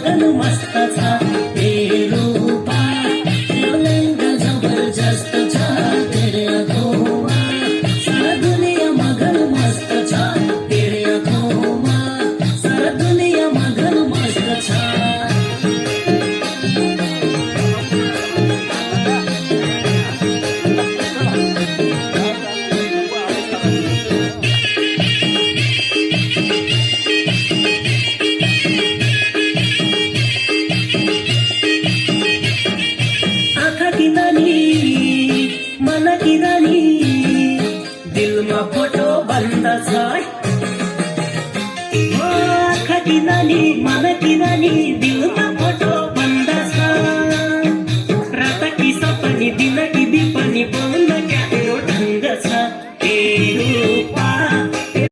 मगन मस्त छ तेरो रूपमा यो लहंगा जबरदस्त छ तेरे आँखोंमा सारा दुनिया मगन मस्त छ तेरे आँखोंमा सारा दुनिया मगन मस्त छ मन की रानी दिलमा फोटो बन्द छ आँखा की नानी मन की रानी